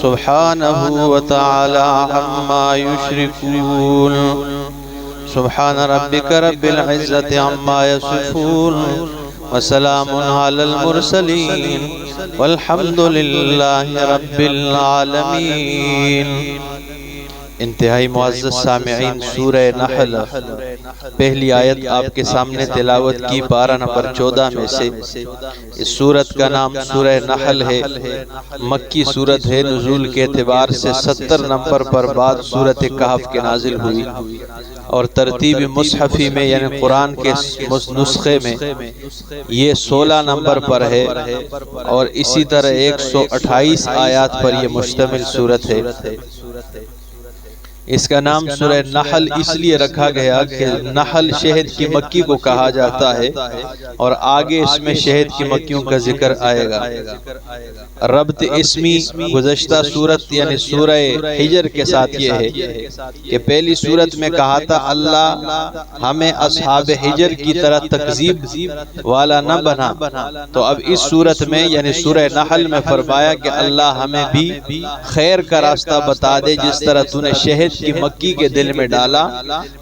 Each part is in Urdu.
سبحانه وتعالى عما يشركون. سبحان ربك رب العزة عما يصفون وسلام على المرسلين والحمد لله رب العالمين. انتہائی معزز سامعین، سورہ نحل پہلی آیت آپ کے سامنے تلاوت کی، پارہ نمبر 14 میں سے. اس سورت کا نام سورہ نحل ہے، مکی سورت ہے. نزول کے اعتبار سے 70 نمبر پر بعد سورت کہف کے نازل ہوئی، اور ترتیب مصحفی میں یعنی قرآن کے نسخے میں یہ 16 نمبر پر ہے، اور اسی طرح 128 آیات پر یہ مشتمل سورت ہے. اس کا نام سورہ نحل اس لیے رکھا گیا کہ نحل شہد کی مکھی کو کہا جاتا ہے، اور آگے اس میں شہد کی مکھیوں کا ذکر آئے گا. ربط اسمی گزشتہ سورت یعنی سورہ حجر کے ساتھ یہ ہے کہ پہلی سورت میں کہا تھا اللہ ہمیں اصحاب حجر کی طرح تکذیب والا نہ بنا، تو اب اس سورت میں یعنی سورہ نحل میں فرمایا کہ اللہ ہمیں بھی خیر کا راستہ بتا دے، جس طرح تو نے شہد کی مکھی کے دل میں ڈالا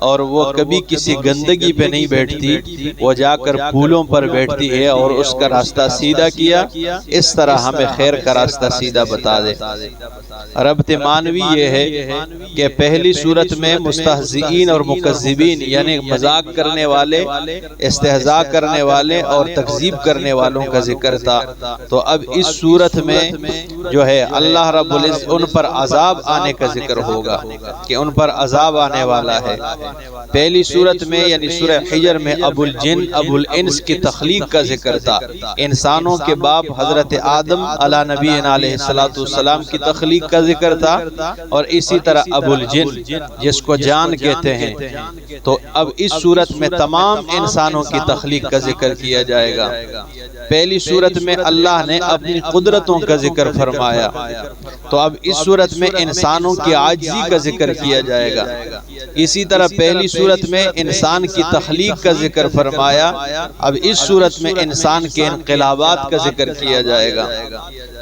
اور وہ کبھی کسی گندگی پہ نہیں بیٹھتی، وہ جا کر پھولوں پر بیٹھتی ہے، اور اس کا راستہ سیدھا کیا، اس طرح ہمیں خیر کا راستہ سیدھا بتا دے. ربط معنوی یہ ہے کہ پہلی صورت میں مستہزئین اور مکذبین یعنی مذاق کرنے والے، استہزاء کرنے والے اور تکذیب کرنے والوں کا ذکر تھا، تو اب اس صورت میں جو ہے اللہ رب العزت ان پر عذاب آنے کا ذکر ہوگا کہ ان پر عذاب آنے والا ہے. پہلی صورت میں یعنی سورہ حجر میں ابو الجن ابو الانس کی تخلیق کا ذکر تھا، انسانوں کے باپ حضرت آدم علی نبینا علیہ السلام کی تخلیق کا ذکر تھا، اور اسی طرح ابو الجن جس کو جان کہتے ہیں. تو اب اس صورت میں تمام انسانوں کی تخلیق کا ذکر کیا جائے گا. پہلی صورت میں اللہ نے اپنی قدرتوں کا ذکر فرمایا، تو اب اس صورت میں انسانوں کی عاجزی کا ذکر کیا جائے گا. اسی طرح پہلی صورت میں انسان کی تخلیق کا ذکر فرمایا، اب اس صورت میں انسان کے انقلابات کا ذکر کیا جائے گا.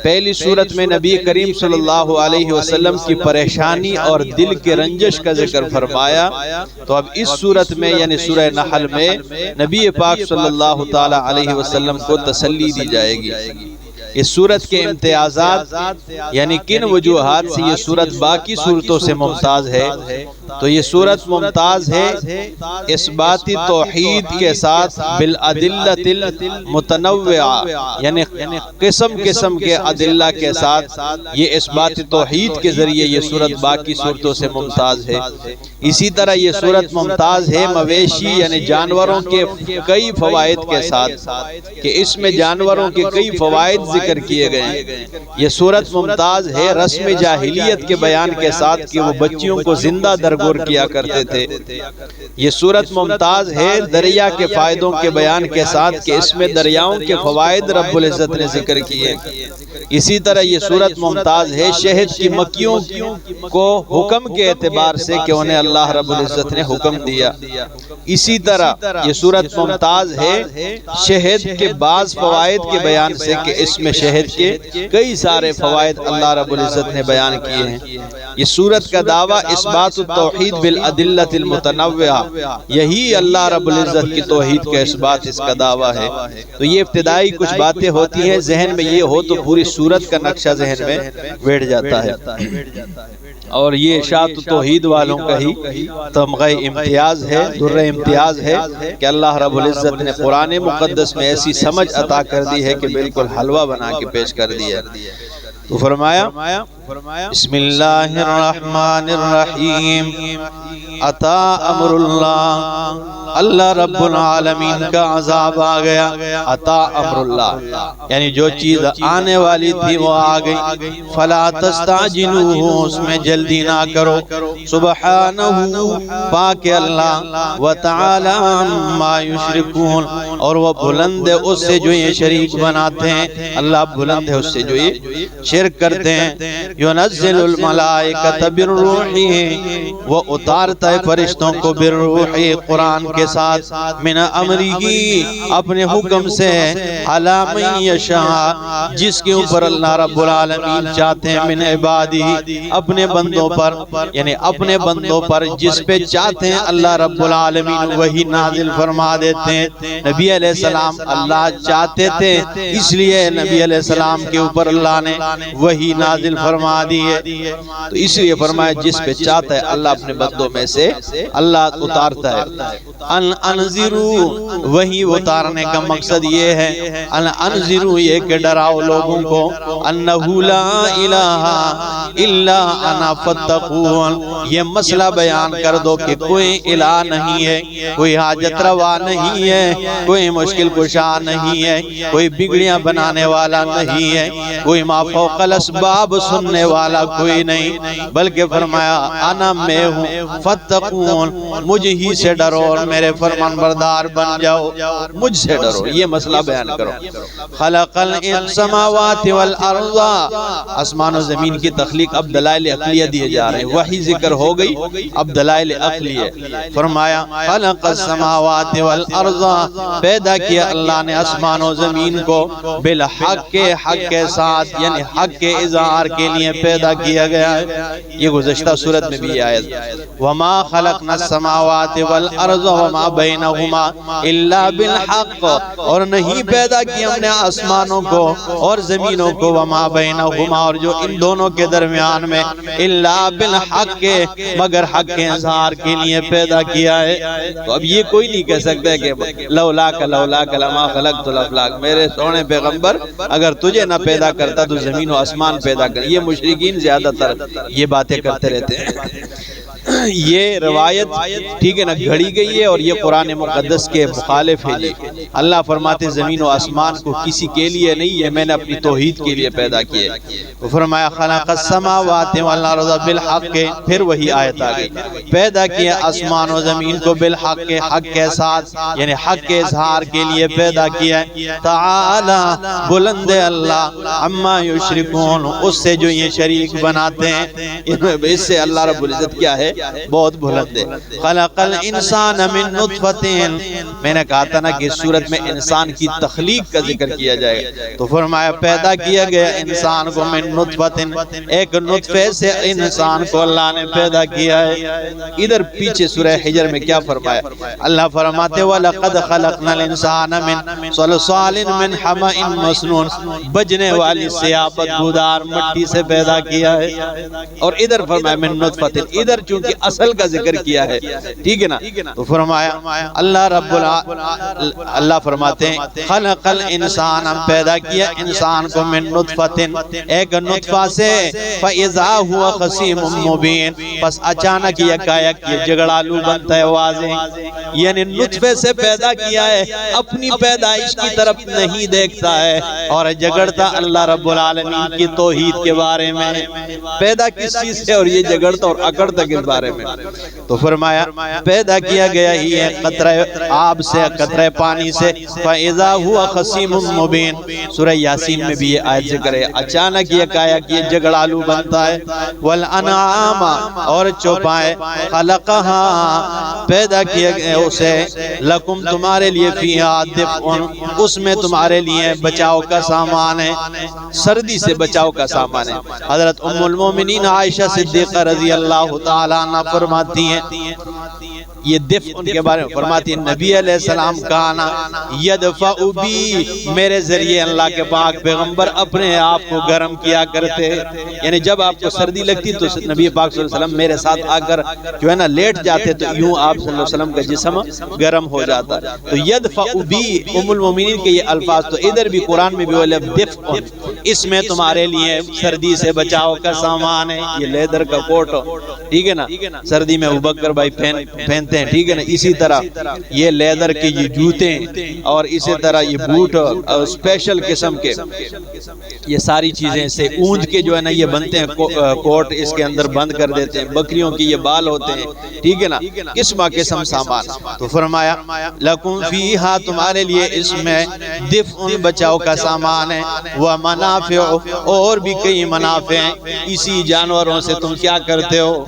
پہلی صورت میں نبی کریم صلی اللہ علیہ وسلم کی پریشانی اور دل کے رنجش کا ذکر فرمایا، تو اب اس صورت میں یعنی سورہ نحل میں نبی پاک صلی اللہ تعالی علیہ وسلم کو تسلی دی جائے گی. اس صورت کے امتیازات یعنی کن وجوہات سے یہ صورت باقی صورتوں سے ممتاز ہے، تو یہ صورت ممتاز ہے اثبات توحید کے ساتھ بالادلۃ المتنوعہ یعنی قسم قسم کے ادلہ کے ساتھ یہ اثبات توحید کے ذریعے یہ صورت باقی صورتوں سے ممتاز ہے. اسی طرح یہ صورت ممتاز ہے مویشی یعنی جانوروں کے کئی فوائد کے ساتھ کہ اس میں جانوروں کے کئی فوائد ذکر کیے گئے ہیں. یہ صورت ممتاز ہے رسم جاہلیت کے بیان کے ساتھ کہ وہ بچیوں کو زندہ درگور کیا کرتے تھے. یہ صورت ممتاز ہے دریا کے فائدوں کے بیان کے ساتھ کہ اس میں دریاؤں کے فوائد رب العزت نے ذکر کیے. اسی طرح یہ صورت ممتاز ہے شہد کی مکھیوں کو حکم کے اعتبار سے کہ انہیں اللہ رب العزت نے حکم دیا. اسی طرح یہ صورت ممتاز ہے شہد کے بعض فوائد کے بیان سے کہ اس میں شہد کے کئی سارے فوائد اللہ رب العزت نے بیان کیے ہیں. یہ صورت کا دعویٰ اثبات التوحید بالادلۃ المتنوعہ، یہی اللہ رب العزت کی توحید کا اثبات اس کا دعویٰ ہے. تو یہ ابتدائی کچھ باتیں ہوتی ہیں، ذہن میں یہ ہو تو پوری صورت کا نقشہ ذہن میں بیٹھ جاتا ہے. اور یہ اشاعت توحید والوں کا ہی تمغہ امتیاز ہے، درہ امتیاز ہے کہ اللہ رب العزت نے قرآن مقدس میں ایسی سمجھ عطا کر دی ہے کہ بالکل حلوہ بنا کے پیش کر دیا. تو فرمایا بسم اللہ الرحمن الرحیم عطا امر اللہ، اللہ رب العالمین کا عذاب آ گیا. عطا امر اللہ یعنی جو چیز آنے والی تھی وہ آ گئی. فلا تستعجلوہ، اس میں جلدی نہ کرو. سبحانہ پاک اللہ، وتعالی عما یشرکون، اور وہ بلند ہے اس سے جو یہ شریک بناتے ہیں. اللہ بلند ہے اس سے جو یہ شرک کرتے ہیں. ينزل الملائکۃ بالروح، وہ اتارتا ہے فرشتوں کو بالروح قرآن کے ساتھ، من امرہ اپنے حکم سے، علی من یشاء جس کے اوپر اللہ رب العالمین چاہتے ہیں، من عبادہ اپنے بندوں پر، یعنی اپنے بندوں پر جس پہ چاہتے ہیں اللہ رب العالمین وہی نازل فرما دیتے ہیں۔ نبی علیہ السلام اللہ چاہتے تھے اس لیے نبی علیہ السلام کے اوپر اللہ نے وہی نازل فرما دی ہے، تو اس لیے فرمایا جس پہ چاہتا ہے اللہ اپنے بندوں میں سے اللہ اتارتا ہے۔ انذروا وہی اتارنے کا مقصد یہ ہے، انذروا یہ کہ ڈراؤ لوگوں کو، انہ لا الہ الا انا فاتقون، یہ مسئلہ بیان کر دو کہ کوئی الہ نہیں ہے، کوئی حاجت روا نہیں ہے، کوئی مشکل کشا نہیں ہے، کوئی بگڑیاں بنانے والا نہیں ہے، کوئی ما فوق الاسباب سننے والا کوئی نہیں، بلکہ فرمایا انا میں ہوں، فاتقون مجھ ہی سے ڈرو اور میرے فرمان بردار بن جاؤ، مجھ سے ڈرو، یہ مسئلہ بیان کرو۔ خلق السماوات والارض، آسمان و زمین کی تخلیق، اب دلائل عقلیہ دیے جا رہے ہیں، وحی ذکر ہو گئی اب دلائل عقلیہ، فرمایا خلق السماوات والارض، پیدا کیا اللہ نے آسمان و زمین کو، بالحق کے حق کے ساتھ، یعنی حق کے اظہار کے لیے پیدا کیا گیا ہے، یہ گزشتہ سورت میں بھی آیت، وما خلقنا السماوات والارض وما بینہما الا بالحق، اور نہیں پیدا کیا ہم نے آسمانوں کو اور زمینوں کو، وما بینہما اور جو ان دونوں کے درمیان میں، الا بالحق کے مگر حق کے اظہار کے لیے پیدا کیا ہے۔ تو اب یہ کوئی نہیں کہہ سکتا کہ لولاک لولاک لما خلقت الافلاک، میرے سونے پیغمبر اگر تجھے نہ پیدا کرتا تو زمین و آسمان پیدا کر، یہ مشرکین زیادہ تر یہ باتیں کرتے رہتے ہیں۔ یہ روایت ٹھیک ہے نا گھڑی گئی ہے اور یہ قرآن مقدس کے مخالف ہے جی۔ اللہ فرماتے زمین و آسمان کو کسی کے لیے نہیں، یہ میں نے اپنی توحید کے لیے پیدا کیے۔ وہ فرمایا خلق السماوات والارض بالحق، پھر وہی آیت آ گئی، پیدا کیا آسمان و زمین کو بالحق کے حق کے ساتھ، یعنی حق کے اظہار کے لیے پیدا کیا۔ تعالی بلند اللہ عما یشرکون، اس سے جو یہ شریک بناتے ہیں، اس سے اللہ رب العزت کیا ہے بہت بلند ہے۔ خلق الانسان من نطفۃ، میں نے کہا تھا نا کہ اس صورت میں انسان کی تخلیق کا ذکر کیا جائے گا، تو فرمایا پیدا کیا گیا انسان کو من نطفۃ، ایک نطفے سے انسان کو اللہ نے پیدا کیا ہے۔ ادھر پیچھے سورہ حجر میں کیا فرمایا؟ اللہ فرماتے وَلَقَدْ خَلَقْنَا الْإِنسَانَ مِنْ صَلْصَالٍ مِنْ حَمَإٍ مَسْنُونٍ، بجنے والی سیاہ بدبودار مٹی سے پیدا کیا ہے۔ اور ادھر فرمایا من نطفۃ، ادھر چونکہ اصل کا ذکر کیا ہے، ٹھیک ہے نا، تو فرمایا اللہ رب اللہ فرماتے ہیں خلق الانسان، ہم پیدا کیا انسان کو من نطفۃ، ایک نطفہ سے، فَإِذَا هُوَ خَصِيمٌ مُبِينٌ، بس اچانک یکایک یہ جھگڑالو بنتا ہے واضح، یعنی نطفے سے پیدا کیا ہے، اپنی پیدائش کی طرف نہیں دیکھتا ہے اور جھگڑتا اللہ رب العالمین کی توحید کے بارے میں، پیدا کس چیز سے اور یہ جھگڑتا اور اکڑتا کس بارے میں؟ تو فرمایا پیدا کیا گیا ہی ہے قطرہ آب سے، قطرہ پانی سے، فَإِذَا هُوَ خَصِيمٌ مُبِينٌ، سورہ یاسین میں بھی یہ آیت ذکر ہے، اچانک یکایک یہ جھگڑالو بنتا ہے۔ وَالْأَنْعَامَ، اور چوپائے، خَلَقَهَا، پیدا کیا گیا اسے، لَكُمْ، تمہارے لیے، فِيهَا دِفْءٌ، اس میں تمہارے لیے بچاؤ کا سامان ہے، سردی سے بچاؤ کا سامان ہے۔ حضرت ام المومنین عائشہ صدیقہ رضی اللہ تعالیٰ عنہ فرماتی ہیں، یہ دفع ان کے بارے میں فرماتی ہیں، نبی علیہ السلام کانا یدفع بی، میرے ذریعے اللہ کے پاک پیغمبر اپنے آپ کو گرم کیا کرتے، یعنی جب آپ کو سردی لگتی تو نبی پاک صلی اللہ علیہ وسلم میرے ساتھ آ کر جو ہے نا لیٹ جاتے تو یوں آپ صلی اللہ علیہ وسلم کا جسم گرم ہو جاتا۔ تو یدفع بی ام المومنین کے یہ الفاظ، تو ادھر بھی قرآن میں بھی وہ دفع، اس میں تمہارے لیے سردی سے بچاؤ کا سامان ہے، یہ لیدر کا کوٹ، ٹھیک ہے نا، سردی میں ابوبکر بھائی پہنتے پہنتے ہیں، ٹھیک ہے نا، اسی طرح یہ لیدر کے یہ جوتے اور اسی طرح یہ بوٹ اور اسپیشل قسم کے یہ ساری چیزیں سے اونٹ کے جو ہے نا یہ بنتے ہیں، کوٹ اس کے اندر بند کر دیتے ہیں، بکریوں کی یہ بال ہوتے ہیں، ٹھیک ہے نا، قسم قسم سامان۔ تو فرمایا لکم فیہا تمہارے لیے اس میں دفع بچاؤ کا سامان ہے، ومنافع اور بھی کئی منافع ہیں، اسی جانوروں سے تم کیا کرتے ہو،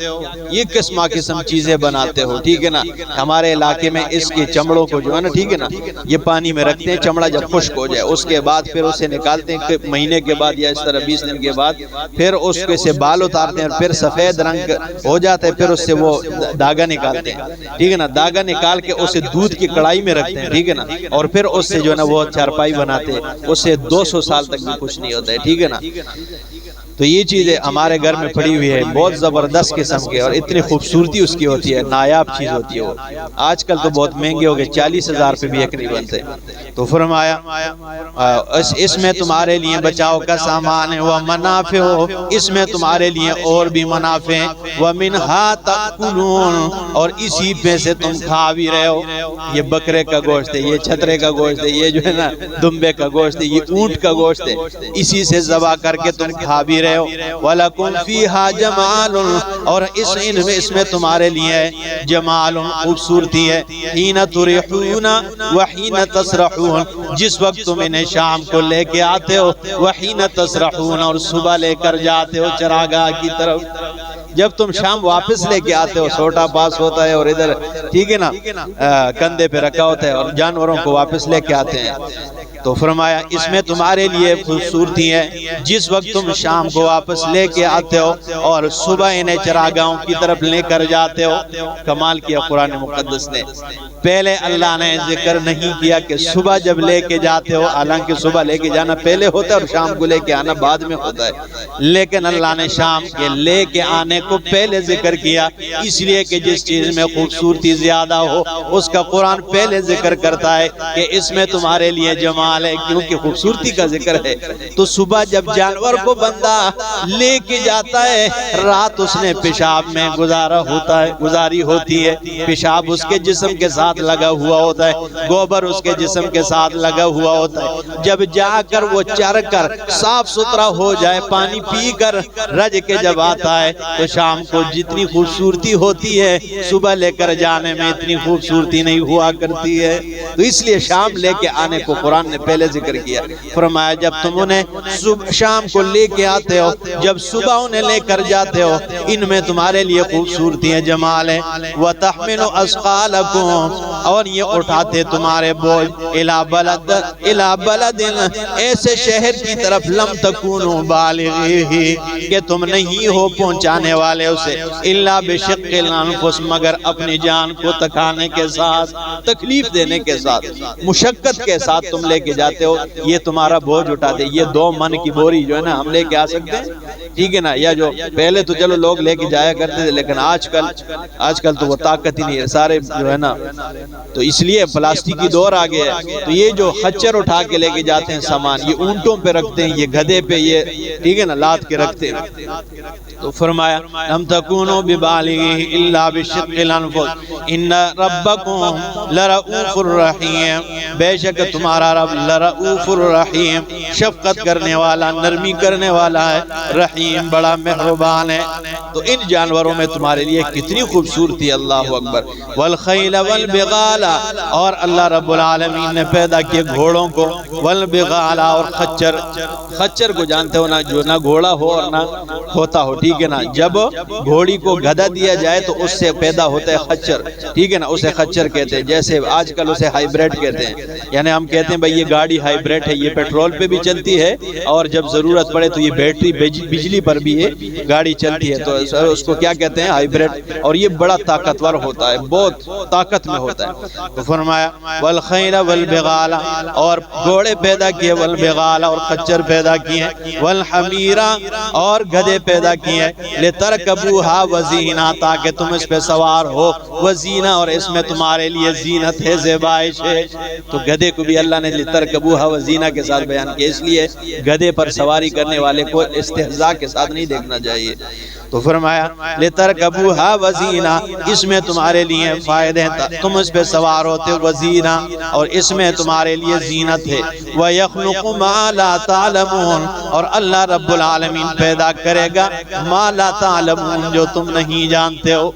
یہ قسم قسم چیزیں بناتے ہو، ٹھیک ہے نا۔ ہمارے علاقے میں اس کے چمڑوں کو جو ہے نا، ٹھیک ہے نا، یہ پانی میں رکھتے ہیں، چمڑا جب خشک ہو جائے اس کے بعد پھر اسے نکالتے ہیں، مہینے کے بعد یا اس طرح 20 دن کے بعد پھر اس کے سے بال اتارتے ہیں اور پھر سفید رنگ ہو جاتا ہے، پھر اس سے وہ داغا نکالتے ہیں، ٹھیک ہے نا، داغا نکال کے اسے دودھ کی کڑائی میں رکھتے ہیں، ٹھیک ہے نا، اور پھر اس سے جو ہے نا وہ چارپائی بناتے ہیں، اس سے 200 سال تک بھی کچھ نہیں ہوتا ہے، ٹھیک ہے نا۔ تو یہ چیزیں ہمارے گھر میں پڑی ہوئی ہے، بہت زبردست قسم کے، اور اتنی خوبصورتی اس کی ہوتی ہے، نایاب چیز ہوتی ہے وہ۔ آج کل تو بہت مہنگے ہو گئے، 40,000 پہ بھی ایک نہیں بنتے۔ تو فرمایا اس میں تمہارے لیے بچاؤ کا سامان ہے، ومنافع اس میں تمہارے لیے اور بھی منافع ہیں، ومنہا تاکلون اور اسی پہ سے تم کھا بھی رہے ہو، یہ بکرے کا گوشت ہے، یہ چھترے کا گوشت ہے، یہ جو ہے نا دمبے کا گوشت ہے، یہ اونٹ کا گوشت ہے، اسی سے ذبح کر کے تم کھا بھی رہے ہو۔ وَلَكُمْ فِيهَا جَمَالٌ اور اس میں تمہارے لیے جمال خوبصورتی ہے، حِينَ تُرِحُونَ وَحِينَ تَسْرَحُونَ جس وقت تم انہیں شام کو لے کے آتے ہو، وَحِينَ تَسْرَحُونَ اور صبح لے کر جاتے ہو چراگاہ کی طرف۔ جب تم شام واپس لے کے آتے ہو، سوٹا پاس ہوتا ہے اور ادھر ٹھیک ہے نا کندھے پہ رکھا ہوتا ہے اور جانوروں کو واپس لے کے آتے ہیں۔ تو فرمایا اس میں تمہارے لیے خوبصورتی ہے جس وقت تم شام کو واپس لے کے آتے ہو اور صبح انہیں چراگاہوں کی طرف لے کر جاتے ہو۔ کمال کیا قرآن مقدس نے، پہلے اللہ نے ذکر نہیں کیا کہ صبح جب لے کے جاتے ہو، حالانکہ صبح لے کے جانا پہلے ہوتا ہے اور شام کو لے کے آنا بعد میں ہوتا ہے، لیکن اللہ نے شام کے لے کے آنے کو پہلے ذکر کیا، اس لیے کہ جس چیز میں خوبصورتی زیادہ ہو اس کا قرآن پہلے ذکر کرتا ہے کہ اس میں تمہارے لیے جمال ہے، کیونکہ خوبصورتی کا ذکر ہے۔ تو صبح جب جانور کو بندہ لے کے جاتا ہے، رات اس نے پیشاب میں گزاری ہوتی ہے، پیشاب اس کے جسم کے ساتھ لگا ہوا ہوتا ہے، گوبر اس کے جسم کے ساتھ لگا ہوا ہوتا ہے، جب جا کر وہ چر کر صاف ستھرا ہو جائے، پانی پی کر رج کے جب آتا ہے تو شام کو جتنی خوبصورتی ہوتی ہے صبح لے کر جانے میں اتنی خوبصورتی نہیں ہوا کرتی ہے۔ تو اس لیے شام لے کے آنے کو قرآن نے پہلے ذکر کیا، فرمایا جب تم انہیں شام کو لے کے آتے ہو، جب صبح انہیں لے کر جاتے ہو، ان میں تمہارے لیے خوبصورتی ہے، جمال ہے۔ وَتَحْمِلُ أَثْقَالَكُمْ اور یہ اٹھاتے تمہارے بوجھ إِلَى بَلَدٍ ایسے شہر کی طرف لم تکونوا بالغیہ کہ تم نہیں ہو پہنچانے والے اسے، الا بشق الانفس مگر اپنی جان کو تکانے کے ساتھ، تکلیف دینے کے ساتھ، مشقت کے ساتھ تم لے کے جاتے ہو، یہ تمہارا بوجھ اٹھاتے۔ یہ 2 من کی بوری جو ہے نا ہم لے کے آ سکتے ہیں، ٹھیک ہے نا، یا جو پہلے تو چلو لوگ لے کے جایا کرتے تھے، لیکن آج کل تو وہ طاقت ہی نہیں ہے، سارے جو ہے نا، تو اس لیے پلاسٹک کی دور آ گیا ہے۔ تو یہ جو خچر اٹھا کے لے کے جاتے ہیں سامان، یہ اونٹوں پہ رکھتے ہیں، یہ گدھے پہ، یہ ٹھیک ہے نا لاد کے رکھتے ہیں۔ تو فرمایا لم تکونوا ببالغیہ الا بشق الانفس ان ربکم لرؤوف الرحیم بے شک تمہارا رب لرؤوف الرحیم شفقت کرنے والا، نرمی کرنے والا ہے، رحیم بڑا مہربان ہے۔ تو ان جانوروں میں تمہارے لیے کتنی خوبصورتی، اللہ اکبر۔ والخیل والبغال اور اللہ رب العالمین نے پیدا کیے گھوڑوں کو، والبغال اور خچر کو جانتے ہو نا، جو نہ گھوڑا ہو اور نہ ہوتا ہو، ٹھیک ہے نا، جب گھوڑی کو گدھا دیا جائے تو اس سے پیدا ہوتا ہے خچر، ٹھیک ہے نا، اسے خچر کہتے ہیں۔ جیسے آج کل اسے ہائیبریڈ کہتے ہیں، یعنی ہم کہتے ہیں بھائی یہ گاڑی ہائیبریڈ ہے، یہ پیٹرول پہ بھی چلتی ہے اور جب ضرورت پڑے تو یہ بیٹری بجلی پر بھی یہ گاڑی چلتی ہے، تو اس کو کیا کہتے ہیں، ہائیبریڈ، اور یہ بڑا طاقتور ہوتا ہے، بہت طاقت میں ہوتا ہے۔ تو فرمایا والخیل والبغال اور گھوڑے پیدا کیے، والبغال اور خچر پیدا کیے، والحمیر اور گدھے پیدا کیے، لترکبوها وزینہ تاکہ تم اس پہ سوار ہو، وزینہ اور اس میں تمہارے لیے زینت ہے، زیبائش ہے۔ تو گدھے کو بھی اللہ نے لترکبوها وزینہ کے ساتھ بیان کیا، اس لیے گدھے پر سواری کرنے والے کو استہزاء کے ساتھ نہیں دیکھنا چاہیے۔ تو فرمایا لترکبوہا وزینا، اس میں تمہارے لیے فائدے ہیں، تم اس پہ سوار ہوتے وزینا، اور اس میں تمہارے لیے زینت ہے۔ وَيَخْلُقُ مَا لَا تَعْلَمُونَ، اور اللہ رب العالمین پیدا کرے گا ما لا تعلمون، جو تم نہیں جانتے ہو۔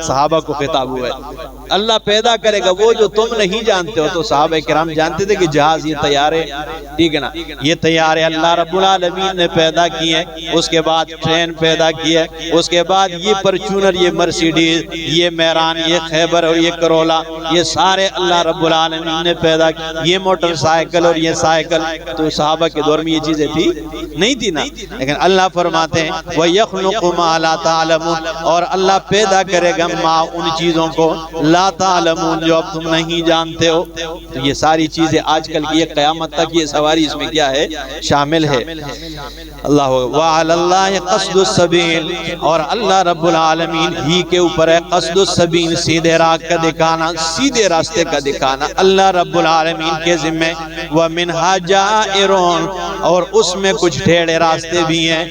صحابہ کو خطاب ہوا ہے، اللہ پیدا کرے گا وہ جو تم نہیں جانتے ہو۔ تو صحابہ کرام جانتے تھے کہ جہاز یہ تیارے، ٹھیک ہے نا، یہ تیارے اللہ رب العالمین نے پیدا کیے، اس کے بعد ٹرین پیدا کیے، اس کے بعد یہ پرچونر، یہ مرسیڈیز، یہ میران، یہ خیبر اور یہ کرولا، یہ سارے اللہ رب العالمین نے پیدا کیے، یہ موٹر سائیکل اور یہ سائیکل۔ تو صحابہ کے دور میں یہ چیزیں تھی نہیں تھی نا، لیکن اللہ فرماتے ہیں وَيَخْلُقُ مَا لَا تَعْلَمُونَ، اور اللہ پیدا کرے گا ما ان چیزوں کو لا تعلمون جو اب تم نہیں جانتے ہو۔ تو یہ ساری چیزیں آج کل کی قیامت تک یہ سواری اس میں کیا ہے، شامل ہے۔ اللہ وَعَلَى اللَّهِ قَصْدُ السَّبِيلِ، اور اللہ رب العالمین ہی کے اوپر ہے قصد السبیل، سیدھے راہ کا دکھانا، سیدھے راستے کا دکھانا اللہ رب العالمین کے ذمہ۔ وَمِنْهَا جَائِرٌ، اور اس میں کچھ ٹیڑے راستے بھی ہیں۔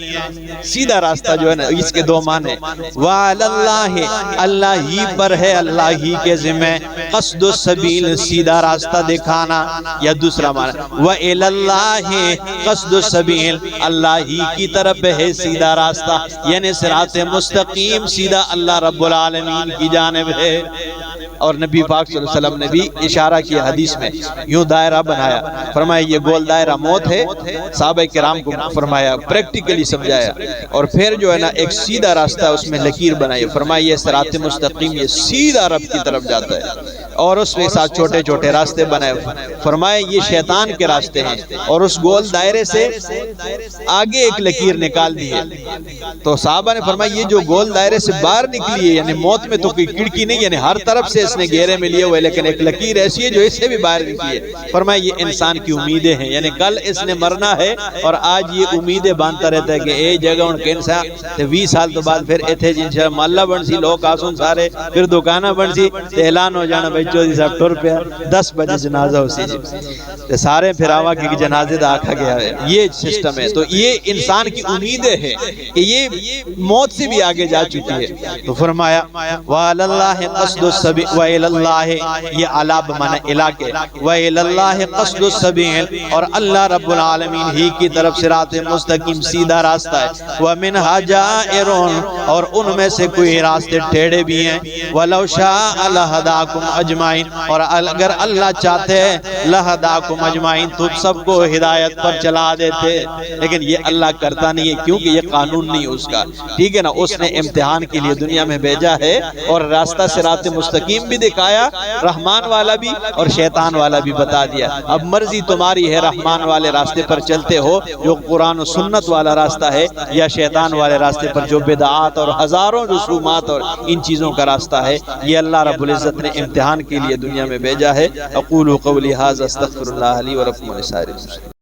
سیدھا راستہ جو ہے نا، اس کے دو معنی، وَعَلَى اللَّهِ، اللہ ہی پر ہے، اللہ ہی کے ذمہ، قصد السبیل، سیدھا راستہ دکھانا، یا دوسرا معنی وَإِلَى اللَّهِ قصد السبیل، اللہ ہی کی طرف ہے سیدھا راستہ، یعنی صراط مستقیم سیدھا اللہ رب العالمین کی جانب ہے۔ اور نبی پاک صلی اللہ علیہ وسلم نے بھی اشارہ کیا حدیث میں، یوں دائرہ بنایا، فرمایا یہ گول دائرہ موت ہے، صحابہ کرام کو فرمایا پریکٹیکلی سمجھایا، اور پھر جو ہے نا ایک سیدھا راستہ اس میں لکیر بنائی، فرمایا یہ صراط مستقیم، یہ سیدھا رب کی طرف جاتا ہے، اور اس کے ساتھ چھوٹے چھوٹے راستے بنائے، فرمایا یہ شیطان کے راستے ہیں، اور اس گول دائرے سے آگے ایک لکیر نکال دی ہے۔ تو صحابہ نے فرمایا یہ جو گول دائرے سے باہر نکلی ہے، یعنی موت میں تو کوئی کھڑکی نہیں، یعنی ہر طرف سے اس نے گھیرے میں لیے ہوئے، لیکن ایک لکیر ایسی ہے جو اس سے بھی باہر نکلی ہے۔ فرمایا یہ انسان کی امیدیں ہیں، یعنی کل اس نے مرنا ہے، اور آج یہ امیدیں باندھتا رہتا ہے کہ اے جگہ ان کے انسان 20 سال تو بعد پھر ایتھے جنشاء محلہ بن سی، لوگ آسن سارے پھر دکانہ بن سی، تے اعلان ہو جانا بھائی چودھری صاحب ٹر پہ 10 بجے جنازہ ہو سی جی، سارے پھر آوا کی جنازے دا آکھا گیا ہے۔ یہ سسٹم ہے، تو یہ انسان کی امیدیں ہیں کہ یہ موت سے بھی آگے جا چکی ہے۔ تو فرمایا وَعَلَى اللَّهِ قَصْدُ السَّبِيلِ، وَإِلَى اللَّهِ، یہ عَلَى بمعنی علاقے، وَإِلَى اللَّهِ قَصْدُ السَّبِيلِ، اور اللہ رب العالمین ہی کی طرف صراط مستقیم سیدھا راستہ ہے۔ وَمِنْهَا جَائِرٌ، اور ان میں سے کوئی راستے ٹیڑے بھی ہیں۔ وَلَوْ شَاءَ لَهَدَاكُمْ أَجْمَعِينَ، اور اگر اللہ چاہتے ہیں لَهَدَاكُمْ أَجْمَعِينَ، تو سب کو ہدایت پر چلا دیتے، لیکن یہ اللہ کرتا نہیں ہے، کیونکہ یہ قانون نہیں اس کا، ٹھیک ہے نا، اس نے امتحان کے لیے دنیا میں بھیجا ہے، اور راستہ صراط مستقیم بھی دکھایا، رحمان والا بھی اور شیطان والا بھی بتا دیا۔ اب مرضی تمہاری ہے، رحمان والے راستے پر چلتے ہو جو قرآن و سنت والا راستہ ہے، یا شیطان والے راستے پر جو بدعات اور ہزاروں رسومات اور ان چیزوں کا راستہ ہے۔ یہ اللہ رب العزت نے امتحان کے لیے دنیا میں بھیجا ہے۔ اقول قولی ھذا استغفر اللہ لی ولکم ولسائر المسلمین۔